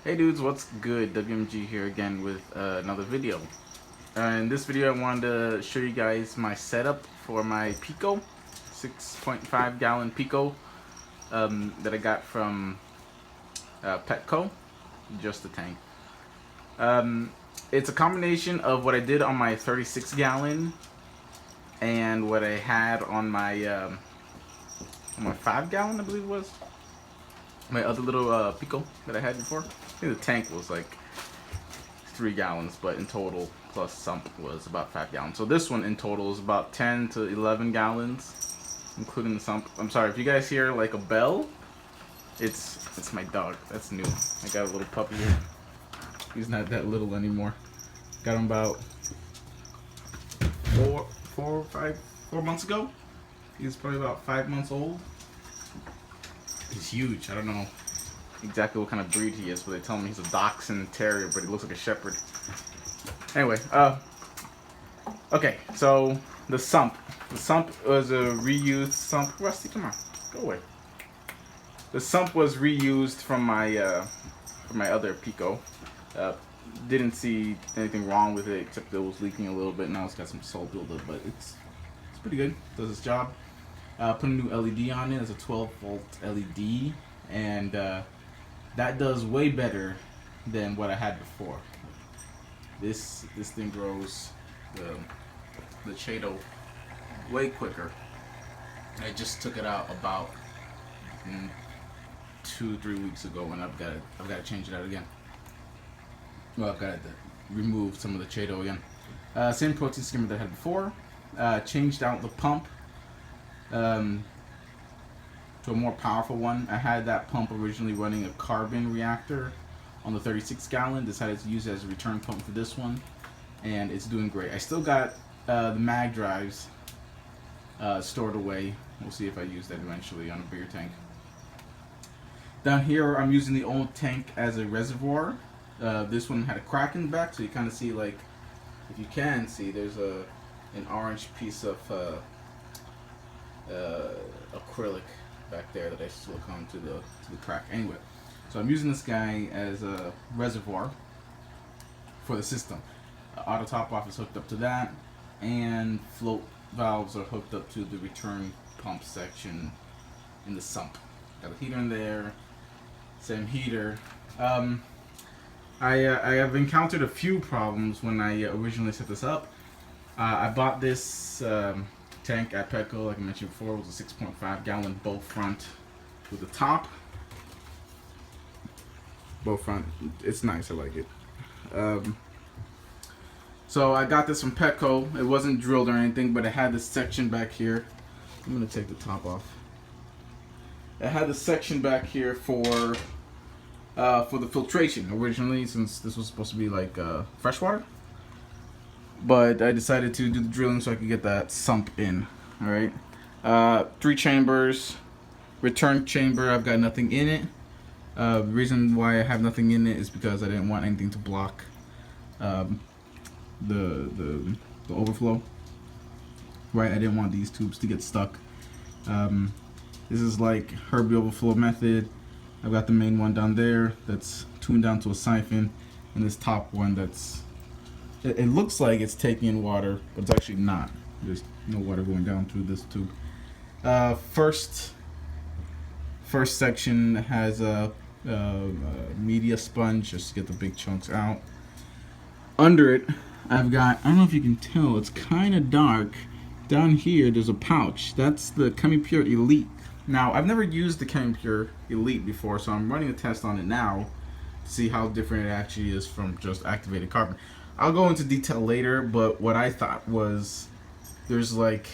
Hey dudes, what's good? WMG here again with another video. In this video I wanted to show you guys my setup for my Pico, 6.5 gallon Pico that I got from Petco, just the tank. It's a combination of what I did on my 36 gallon and what I had on my 5 gallon, I believe it was. My other little Pico that I had before. I think the tank was like 3 gallons, but in total, plus sump, was about 5 gallons. So this one in total is about 10 to 11 gallons, including the sump. I'm sorry, if you guys hear like a bell, it's my dog. That's new. I got a little puppy here. He's not that little anymore. Got him about 4 months ago. He's probably about 5 months old. He's huge. I don't know exactly what kind of breed he is, but they tell me he's a Dachshund Terrier, but he looks like a Shepherd. Anyway, okay, so the sump. The sump was a reused sump. Rusty, come on, go away. The sump was reused from my other Pico. Didn't see anything wrong with it except it was leaking a little bit. Now it's got some salt buildup, but it's pretty good. Does its job. Put a new LED on it. It's a 12-volt LED, and that does way better than what I had before. This thing grows the Chaeto way quicker. I just took it out about 2-3 weeks ago, and I've got to change it out again. Well, I've got to remove some of the Chaeto again. Same protein skimmer that I had before. Changed out the pump to a more powerful one. I had that pump originally running a carbon reactor on the 36 gallon. Decided to use it as a return pump for this one, and it's doing great. I still got the mag drives stored away. We'll see if I use that eventually on a bigger tank. Down here I'm using the old tank as a reservoir. This one had a crack in the back, so you kind of see, like, if you can see, there's an orange piece of acrylic back there that I silicone to the crack. Anyway, so I'm using this guy as a reservoir for the system. Auto top off is hooked up to that, and float valves are hooked up to the return pump section in the sump. Got a heater in there, same heater. I have encountered a few problems when I originally set this up. I bought this tank at Petco, like I mentioned before. It was a 6.5 gallon bow front with the top. Bow front, it's nice, I like it. So I got this from Petco. It wasn't drilled or anything, but it had this section back here. I'm gonna take the top off. It had this section back here for the filtration originally, since this was supposed to be like freshwater. But I decided to do the drilling so I could get that sump in. All right, 3 chambers, return chamber. I've got nothing in it. The reason why I have nothing in it is because I didn't want anything to block the overflow. Right, I didn't want these tubes to get stuck. This is like Herbie overflow method. I've got the main one down there that's tuned down to a siphon, and this top one that's, it looks like it's taking in water, but it's actually not. There's no water going down through this tube. First section has a media sponge just to get the big chunks out. Under it, I've got, I don't know if you can tell, it's kind of dark. Down here, there's a pouch. That's the ChemiPure Elite. Now, I've never used the ChemiPure Elite before, so I'm running a test on it now to see how different it actually is from just activated carbon. I'll go into detail later, but what I thought was there's like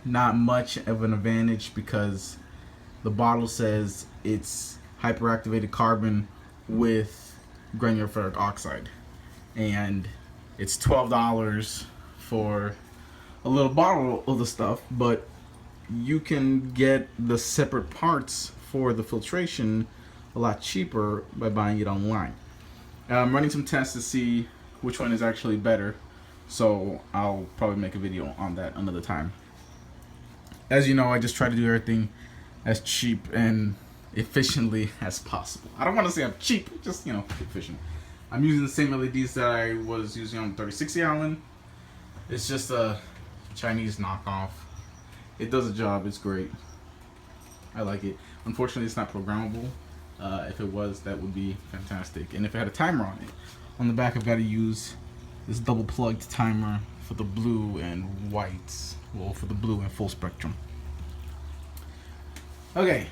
not much of an advantage because the bottle says it's hyperactivated carbon with granular ferric oxide, and it's $12 for a little bottle of the stuff, but you can get the separate parts for the filtration a lot cheaper by buying it online. I'm running some tests to see which one is actually better, so I'll probably make a video on that another time. As you know, I just try to do everything as cheap and efficiently as possible. I don't want to say I'm cheap, just, you know, efficient. I'm using the same LEDs that I was using on the 36 gallon. It's just a Chinese knockoff. It does a job. It's great. I like it. Unfortunately, it's not programmable. If it was, that would be fantastic. And if it had a timer on it, on the back I've got to use this double plugged timer for the blue and whites. Well, for the blue and full spectrum. Okay,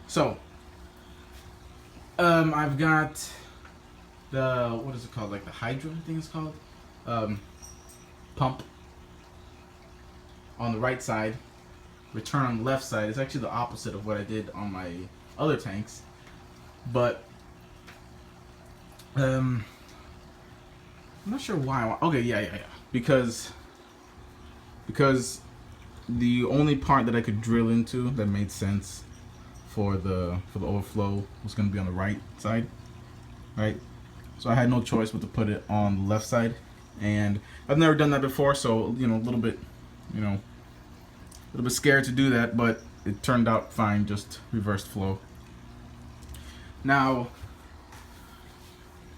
so I've got the, what is it called? Like the hydro, I think it's called. Pump on the right side. Return on the left side. It's actually the opposite of what I did on my other tanks. But I'm not sure why. Okay, yeah. Because the only part that I could drill into that made sense for the overflow was going to be on the right side, right? So I had no choice but to put it on the left side, and I've never done that before, so you know, a little bit scared to do that, but it turned out fine, just reversed flow. Now,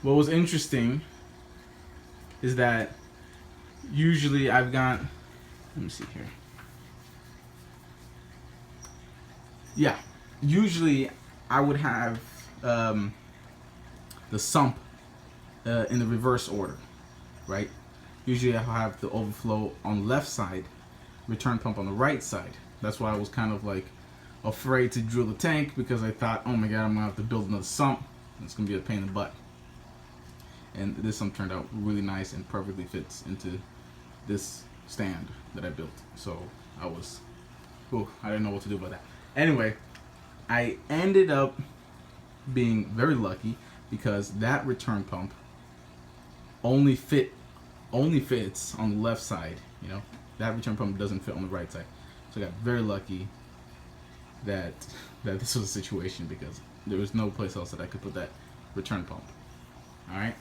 what was interesting is that usually I've got, let me see here. Yeah, usually I would have the sump in the reverse order, right? Usually I'll have the overflow on the left side, return pump on the right side. That's why I was kind of like afraid to drill the tank, because I thought, oh my god, I'm gonna have to build another sump. It's gonna be a pain in the butt. And this sump turned out really nice and perfectly fits into this stand that I built. So I didn't know what to do about that. Anyway, I ended up being very lucky because that return pump only fits on the left side. You know, that return pump doesn't fit on the right side. So I got very lucky that this was a situation, because there was no place else that I could put that return pump. All right,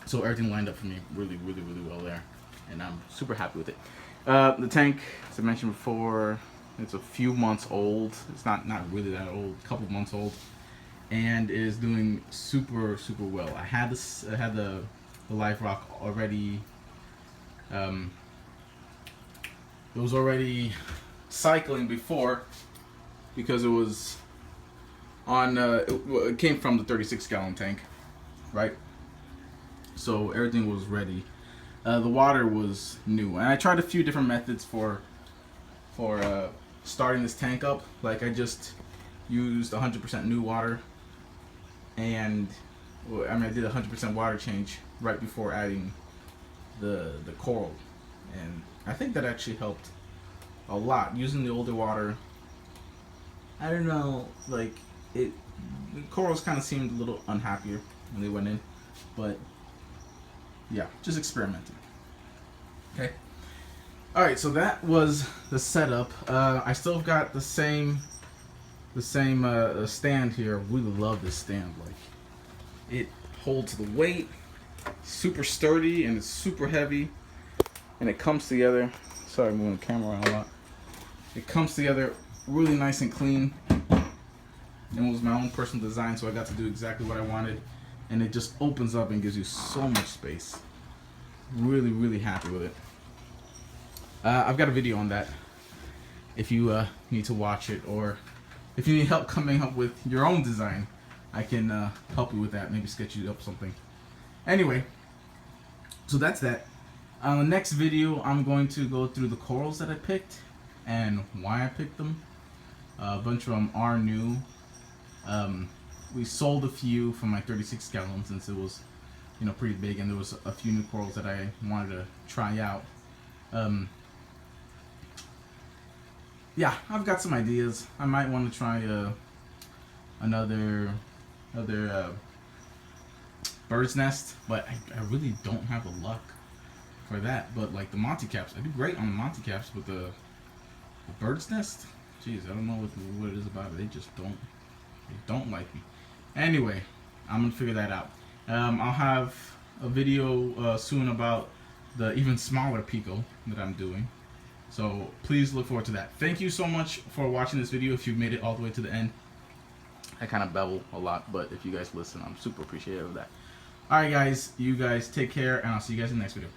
so everything lined up for me really well there, and I'm super happy with it. The tank, as I mentioned before, it's a few months old. It's not really that old, a couple months old, and it is doing super well. I had the Life Rock already. It was already cycling before, because it was on. It came from the 36 gallon tank, right? So everything was ready. The water was new, and I tried a few different methods for starting this tank up. Like, I just used 100% new water, and I did a 100% water change right before adding the coral, and I think that actually helped a lot. Using the older water, I don't know, like, the corals kind of seemed a little unhappier when they went in, but yeah, just experimenting. Okay. All right, so that was the setup. I still got the same stand here. I really love this stand. Like, it holds the weight, super sturdy, and it's super heavy, and it comes together. Sorry, I'm moving the camera around a lot. It comes together really nice and clean. And it was my own personal design, so I got to do exactly what I wanted, and it just opens up and gives you so much space. Really happy with it. I've got a video on that if you need to watch it, or if you need help coming up with your own design, I can help you with that, maybe sketch you up something. Anyway, so that's that. On the next video, I'm going to go through the corals that I picked and why I picked them. A bunch of them are new. We sold a few from my 36 gallon since it was, you know, pretty big, and there was a few new corals that I wanted to try out. Yeah, I've got some ideas. I might want to try another bird's nest, but I really don't have the luck for that. But like the Monty caps, I do great on the Monty caps, but the bird's nest, jeez, I don't know what it is about it. They just don't like me. Anyway, I'm gonna figure that out. I'll have a video soon about the even smaller Pico that I'm doing, so please look forward to that. Thank you so much for watching this video. If you've made it all the way to the end, I kind of bevel a lot, but if you guys listen, I'm super appreciative of that. All right, guys, you guys take care, and I'll see you guys in the next video.